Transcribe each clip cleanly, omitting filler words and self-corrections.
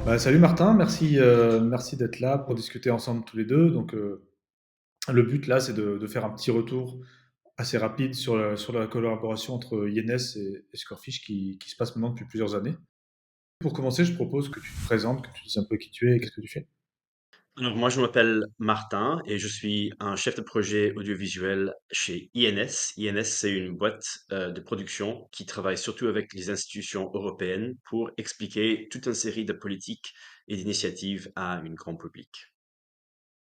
Bah, salut Martin, merci d'être là pour discuter ensemble tous les deux. Le but là, c'est de faire un petit retour assez rapide sur la collaboration entre INS et Squarefish qui se passe maintenant depuis plusieurs années. Pour commencer, je propose que tu te présentes, que tu dises un peu qui tu es et qu'est-ce que tu fais. Alors, moi, je m'appelle Martin et je suis un chef de projet audiovisuel chez INS. INS, c'est une boîte de production qui travaille surtout avec les institutions européennes pour expliquer toute une série de politiques et d'initiatives à une grand public.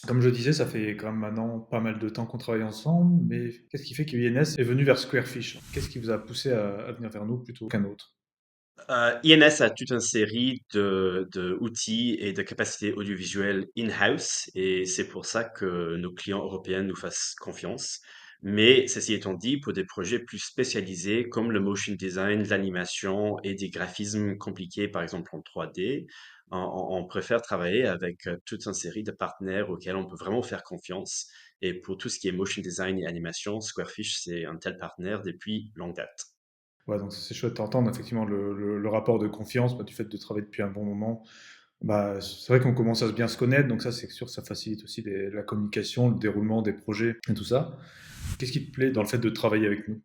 Comme je disais, ça fait quand même maintenant pas mal de temps qu'on travaille ensemble, mais qu'est-ce qui fait que INS est venu vers Squarefish? Qu'est-ce qui vous a poussé à venir vers nous plutôt qu'un autre? INS a toute une série de outils et de capacités audiovisuelles in-house et c'est pour ça que nos clients européens nous fassent confiance. Mais ceci étant dit, pour des projets plus spécialisés comme le motion design, l'animation et des graphismes compliqués, par exemple en 3D, on préfère travailler avec toute une série de partenaires auxquels on peut vraiment faire confiance. Et pour tout ce qui est motion design et animation, Squarefish, c'est un tel partenaire depuis longue date. Ouais, donc c'est chouette d'entendre effectivement le rapport de confiance, bah, du fait de travailler depuis un bon moment. Bah, c'est vrai qu'on commence à bien se connaître, donc ça c'est sûr, ça facilite aussi la communication, le déroulement des projets et tout ça. Qu'est-ce qui te plaît dans le fait de travailler avec nous?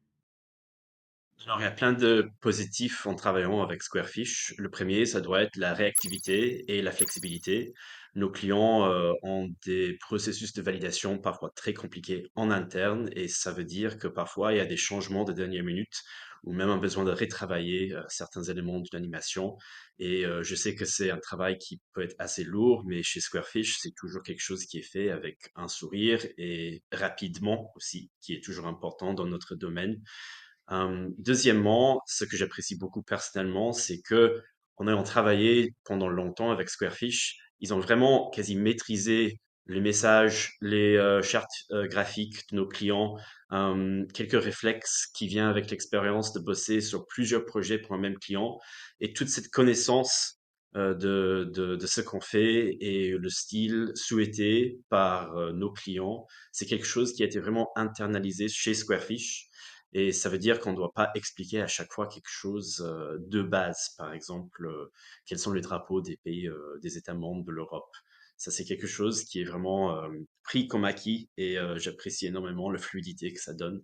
Alors, il y a plein de positifs en travaillant avec Squarefish. Le premier, ça doit être la réactivité et la flexibilité. Nos clients ont des processus de validation parfois très compliqués en interne et ça veut dire que parfois il y a des changements de dernière minute ou même un besoin de retravailler certains éléments d'une animation. Et je sais que c'est un travail qui peut être assez lourd, mais chez Squarefish, c'est toujours quelque chose qui est fait avec un sourire et rapidement aussi, qui est toujours important dans notre domaine. Deuxièmement, ce que j'apprécie beaucoup personnellement, c'est que en ayant travaillé pendant longtemps avec Squarefish, ils ont vraiment quasi maîtrisé les messages, les chartes graphiques de nos clients, quelques réflexes qui viennent avec l'expérience de bosser sur plusieurs projets pour un même client, et toute cette connaissance de ce qu'on fait et le style souhaité par nos clients, c'est quelque chose qui a été vraiment internalisé chez Squarefish. Et ça veut dire qu'on ne doit pas expliquer à chaque fois quelque chose de base. Par exemple, quels sont les drapeaux des pays, des États membres de l'Europe. Ça, c'est quelque chose qui est vraiment pris comme acquis et j'apprécie énormément la fluidité que ça donne.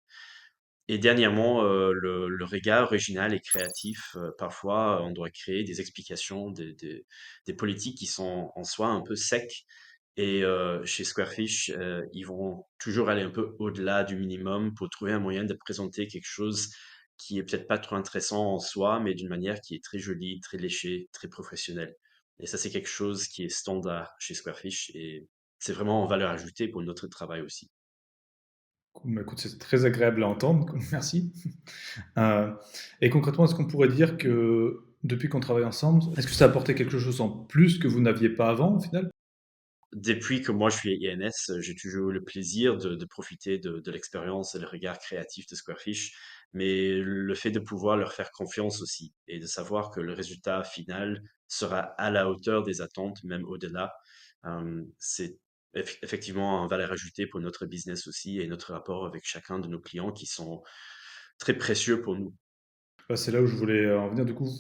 Et dernièrement, le regard original et créatif. Parfois, on doit créer des explications, des politiques qui sont en soi un peu secs. Et chez Squarefish, ils vont toujours aller un peu au-delà du minimum pour trouver un moyen de présenter quelque chose qui est peut-être pas trop intéressant en soi, mais d'une manière qui est très jolie, très léchée, très professionnelle. Et ça, c'est quelque chose qui est standard chez Squarefish et c'est vraiment en valeur ajoutée pour notre travail aussi. Cool, bah, écoute, c'est très agréable à entendre, cool, merci. Euh, et concrètement, est-ce qu'on pourrait dire que depuis qu'on travaille ensemble, est-ce que ça a apporté quelque chose en plus que vous n'aviez pas avant au final? Depuis que moi je suis à INS, j'ai toujours eu le plaisir de profiter de l'expérience et le regard créatif de Squarefish, mais le fait de pouvoir leur faire confiance aussi et de savoir que le résultat final sera à la hauteur des attentes, même au-delà, c'est effectivement un valeur ajoutée pour notre business aussi et notre rapport avec chacun de nos clients qui sont très précieux pour nous. Bah, c'est là où je voulais en venir. Du coup,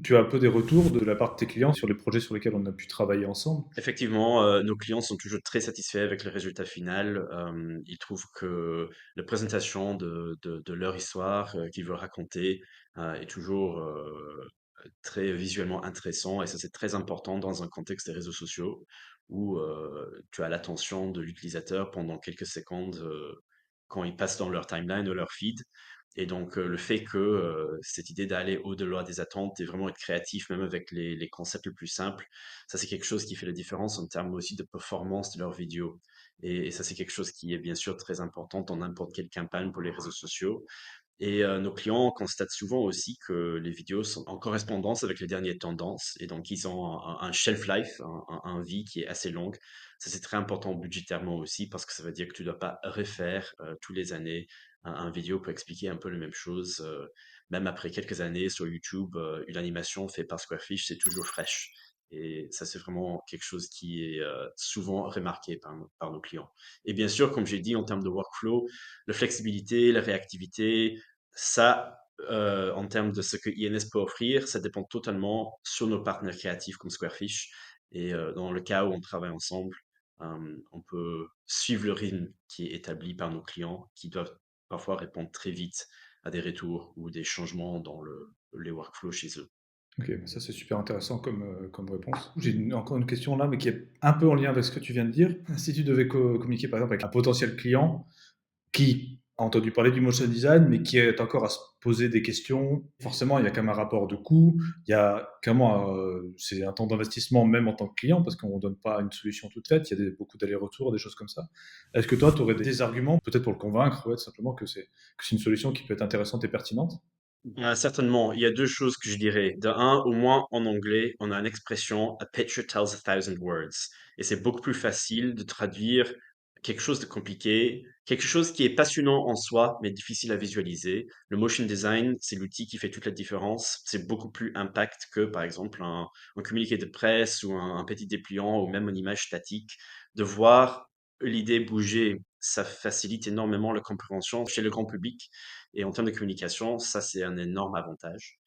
tu as un peu des retours de la part de tes clients sur les projets sur lesquels on a pu travailler ensemble. Effectivement, nos clients sont toujours très satisfaits avec le résultat final. Ils trouvent que la présentation de leur histoire qu'ils veulent raconter est toujours très visuellement intéressant et ça c'est très important dans un contexte des réseaux sociaux où tu as l'attention de l'utilisateur pendant quelques secondes quand ils passent dans leur timeline ou leur feed. Et donc le fait que cette idée d'aller au-delà des attentes et vraiment être créatif même avec les concepts les plus simples, ça c'est quelque chose qui fait la différence en termes aussi de performance de leurs vidéos. Et ça c'est quelque chose qui est bien sûr très important dans n'importe quelle campagne pour les réseaux sociaux. Et nos clients constatent souvent aussi que les vidéos sont en correspondance avec les dernières tendances et donc ils ont un shelf life, un vie qui est assez longue. Ça, c'est très important budgétairement aussi parce que ça veut dire que tu dois pas refaire tous les années un vidéo pour expliquer un peu les mêmes choses. Même après quelques années sur YouTube, une animation faite par Squarefish, c'est toujours fraîche. Et ça, c'est vraiment quelque chose qui est souvent remarqué par nos clients. Et bien sûr, comme j'ai dit, en termes de workflow, la flexibilité, la réactivité, ça, En termes de ce que INS peut offrir, ça dépend totalement sur nos partenaires créatifs comme Squarefish. Et dans le cas où on travaille ensemble, on peut suivre le rythme qui est établi par nos clients, qui doivent parfois répondre très vite à des retours ou des changements dans les workflows chez eux. OK, bah, ça c'est super intéressant comme réponse. J'ai encore une question là, mais qui est un peu en lien avec ce que tu viens de dire. Si tu devais communiquer par exemple avec un potentiel client qui a entendu parler du motion design, mais qui est encore à se poser des questions. Forcément, il y a quand même un rapport de coût. Il y a comment c'est un temps d'investissement même en tant que client parce qu'on ne donne pas une solution toute faite. Il y a beaucoup d'allers-retours, des choses comme ça. Est-ce que toi, tu aurais des arguments, peut-être pour le convaincre, ouais, tout simplement que c'est une solution qui peut être intéressante et pertinente? Certainement, il y a 2 choses que je dirais. De un, au moins en anglais, on a une expression «A picture tells a thousand words» et c'est beaucoup plus facile de traduire quelque chose de compliqué, quelque chose qui est passionnant en soi, mais difficile à visualiser. Le motion design, c'est l'outil qui fait toute la différence. C'est beaucoup plus impact que, par exemple, un communiqué de presse ou un petit dépliant ou même une image statique. De voir l'idée bouger, ça facilite énormément la compréhension chez le grand public et en termes de communication, ça, c'est un énorme avantage.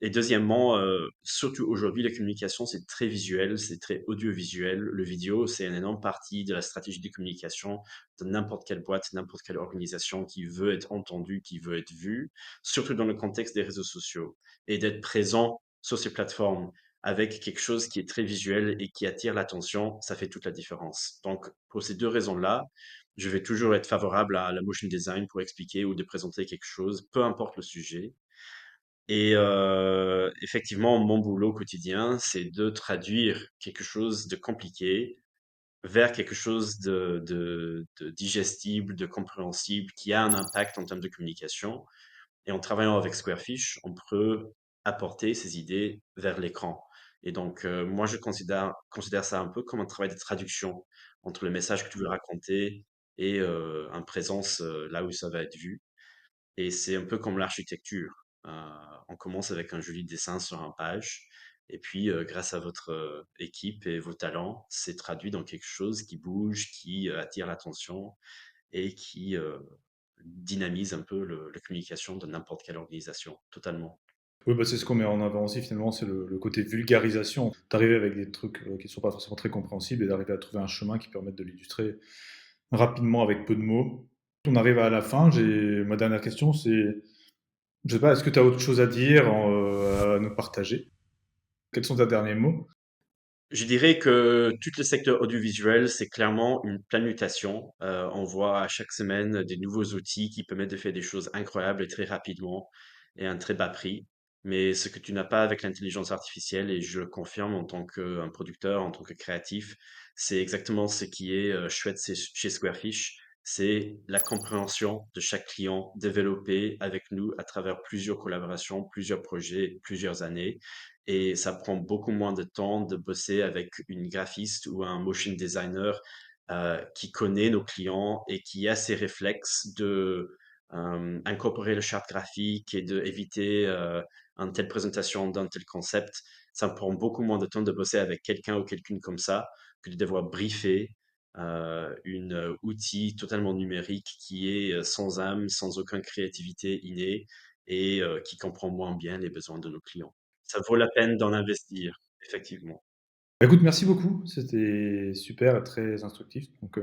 Et deuxièmement, surtout aujourd'hui, la communication, c'est très visuel, c'est très audiovisuel. Le vidéo, c'est une énorme partie de la stratégie de communication de n'importe quelle boîte, n'importe quelle organisation qui veut être entendue, qui veut être vue, surtout dans le contexte des réseaux sociaux. Et d'être présent sur ces plateformes avec quelque chose qui est très visuel et qui attire l'attention, ça fait toute la différence. Donc, pour ces deux raisons-là, je vais toujours être favorable à la motion design pour expliquer ou de présenter quelque chose, peu importe le sujet. Et effectivement, mon boulot quotidien, c'est de traduire quelque chose de compliqué vers quelque chose de digestible, de compréhensible, qui a un impact en termes de communication. Et en travaillant avec Squarefish, on peut apporter ces idées vers l'écran. Et donc, moi, je considère ça un peu comme un travail de traduction entre le message que tu veux raconter et une présence là où ça va être vu. Et c'est un peu comme l'architecture. On commence avec un joli dessin sur une page, et puis grâce à votre équipe et vos talents, c'est traduit dans quelque chose qui bouge, qui attire l'attention et qui dynamise un peu la communication de n'importe quelle organisation, totalement. Oui, bah, c'est ce qu'on met en avant aussi finalement, c'est le côté vulgarisation. D'arriver avec des trucs qui ne sont pas forcément très compréhensibles et d'arriver à trouver un chemin qui permette de l'illustrer rapidement avec peu de mots. On arrive à la fin. Ma dernière question, c'est, je sais pas, est-ce que tu as autre chose à dire, à nous partager? Quels sont tes derniers mots? Je dirais que tout le secteur audiovisuel, c'est clairement une pleine mutation. On voit à chaque semaine des nouveaux outils qui permettent de faire des choses incroyables et très rapidement et à un très bas prix. Mais ce que tu n'as pas avec l'intelligence artificielle, et je le confirme en tant qu'un producteur, en tant que créatif, c'est exactement ce qui est chouette chez Squarefish. C'est la compréhension de chaque client développé avec nous à travers plusieurs collaborations, plusieurs projets, plusieurs années. Et ça prend beaucoup moins de temps de bosser avec une graphiste ou un motion designer qui connaît nos clients et qui a ces réflexes de incorporer le charte graphique et de éviter une telle présentation d'un tel concept. Ça me prend beaucoup moins de temps de bosser avec quelqu'un ou quelqu'une comme ça que de devoir briefer une outil totalement numérique qui est sans âme, sans aucune créativité innée et qui comprend moins bien les besoins de nos clients. Ça vaut la peine d'en investir, effectivement. Bah, écoute, merci beaucoup. C'était super et très instructif. Donc,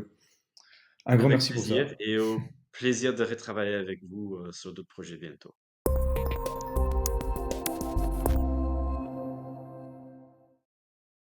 un grand Avec merci pour plaisir ça. et au plaisir de retravailler avec vous sur d'autres projets bientôt.